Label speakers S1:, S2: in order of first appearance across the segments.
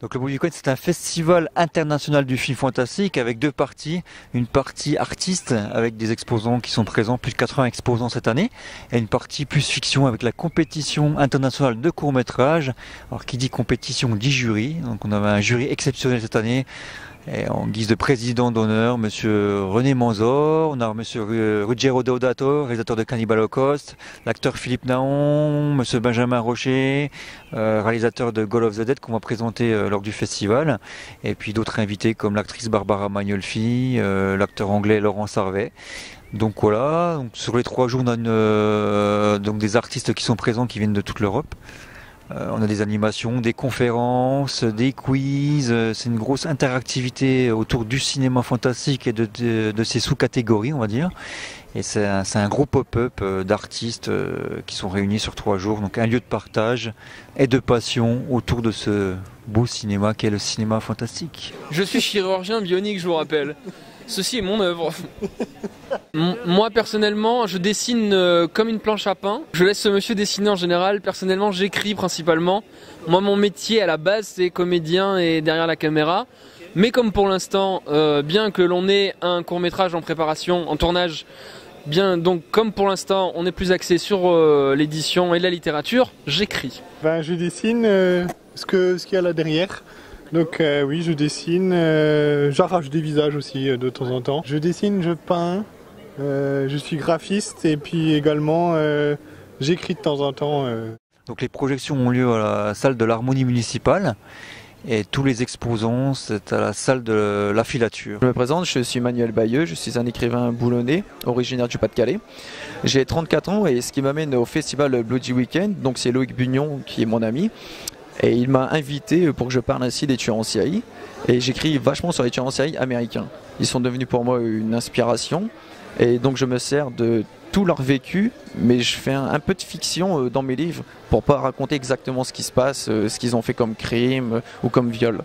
S1: Donc le Bloody Weekend, c'est un festival international du film fantastique avec deux parties. Une partie artiste avec des exposants qui sont présents, plus de 80 exposants cette année, et une partie plus fiction avec la compétition internationale de court-métrage. Alors qui dit compétition dit jury. Donc on avait un jury exceptionnel cette année. Et en guise de président d'honneur, monsieur René Manzor, on a monsieur Ruggero Deodato, réalisateur de Cannibal Holocaust, l'acteur Philippe Naon, monsieur Benjamin Rocher, réalisateur de Goal of the Dead qu'on va présenter lors du festival, et puis d'autres invités comme l'actrice Barbara Magnolfi, l'acteur anglais Laurent Sarvet. Donc voilà, donc sur les 3 jours on a donc des artistes qui sont présents qui viennent de toute l'Europe. On a des animations, des conférences, des quiz, c'est une grosse interactivité autour du cinéma fantastique et de ses sous-catégories, on va dire. Et c'est un gros pop-up d'artistes qui sont réunis sur 3 jours, donc un lieu de partage et de passion autour de ce beau cinéma qu'est le cinéma fantastique.
S2: Je suis chirurgien bionique, je vous rappelle. Ceci est mon œuvre. Moi personnellement, je dessine comme une planche à pain. Je laisse ce monsieur dessiner en général. Personnellement, j'écris principalement. Moi, mon métier à la base, c'est comédien et derrière la caméra. Mais comme pour l'instant, bien que l'on ait un court-métrage en préparation, en tournage, donc comme pour l'instant, on est plus axé sur l'édition et la littérature, j'écris.
S3: Je dessine ce qu'il y a là derrière. Donc oui, je dessine, j'arrache des visages aussi de temps en temps. Je dessine, je peins, je suis graphiste et puis également j'écris de temps en temps.
S1: Donc les projections ont lieu à la salle de l'Harmonie municipale et tous les exposants c'est à la salle de la Filature.
S4: Je me présente, je suis Manuel Bayeux, je suis un écrivain boulonnais, originaire du Pas-de-Calais. J'ai 34 ans et ce qui m'amène au festival Bloody Weekend, donc c'est Loïc Bugnon qui est mon ami. Et il m'a invité pour que je parle ainsi des tueurs en série. Et j'écris vachement sur les tueurs en série américains. Ils sont devenus pour moi une inspiration. Et donc je me sers de tout leur vécu, mais je fais un peu de fiction dans mes livres pour pas raconter exactement ce qui se passe, ce qu'ils ont fait comme crime ou comme viol.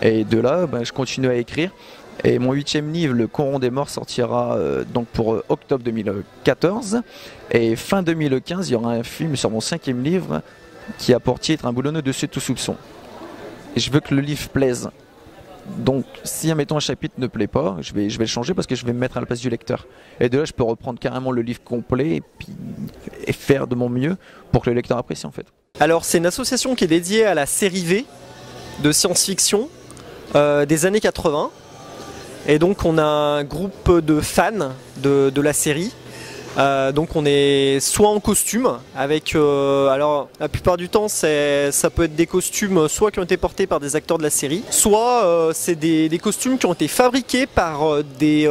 S4: Et de là, je continue à écrire. Et mon 8e livre, Le Coron des Morts, sortira donc pour octobre 2014. Et fin 2015, il y aura un film sur mon 5e livre qui a pour titre Un boulonneux dessus de tout soupçon. Et je veux que le livre plaise. Donc si admettons un chapitre ne plaît pas, je vais le changer parce que je vais me mettre à la place du lecteur. Et de là je peux reprendre carrément le livre complet et faire de mon mieux pour que le lecteur apprécie en fait.
S5: Alors c'est une association qui est dédiée à la série V de science-fiction des années 80. Et donc on a un groupe de fans de la série. Donc on est soit en costume avec alors la plupart du temps ça peut être des costumes soit qui ont été portés par des acteurs de la série, soit c'est des costumes qui ont été fabriqués par des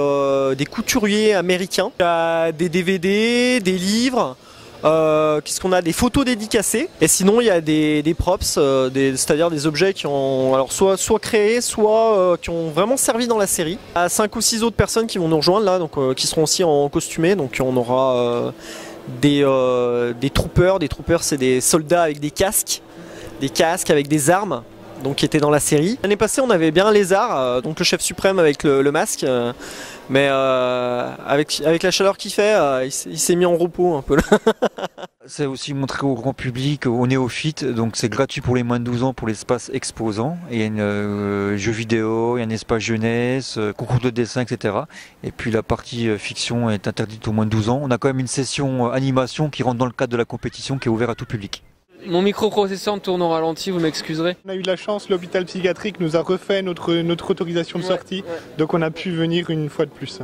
S5: couturiers américains. Il y a des DVD, des livres, qu'est-ce qu'on a, des photos dédicacées, et sinon il y a des props, c'est-à-dire des objets qui ont alors soit créés, soit qui ont vraiment servi dans la série. Il y a 5 ou 6 autres personnes qui vont nous rejoindre là, donc qui seront aussi en costumé, donc on aura des troopers. Des troopers, c'est des soldats avec des casques avec des armes, donc qui étaient dans la série. L'année passée on avait bien un lézard, donc le chef suprême avec le masque, mais avec la chaleur qu'il fait, il s'est mis en repos un peu là.
S1: C'est aussi montré au grand public, aux néophytes, donc c'est gratuit pour les moins de 12 ans pour l'espace exposant. Il y a une jeu vidéo, il y a un espace jeunesse, concours de dessin, etc. Et puis la partie fiction est interdite aux moins de 12 ans. On a quand même une session animation qui rentre dans le cadre de la compétition qui est ouverte à tout public.
S2: Mon microprocesseur tourne au ralenti, vous m'excuserez.
S3: On a eu de la chance, l'hôpital psychiatrique nous a refait notre autorisation de sortie, donc on a pu venir une fois de plus.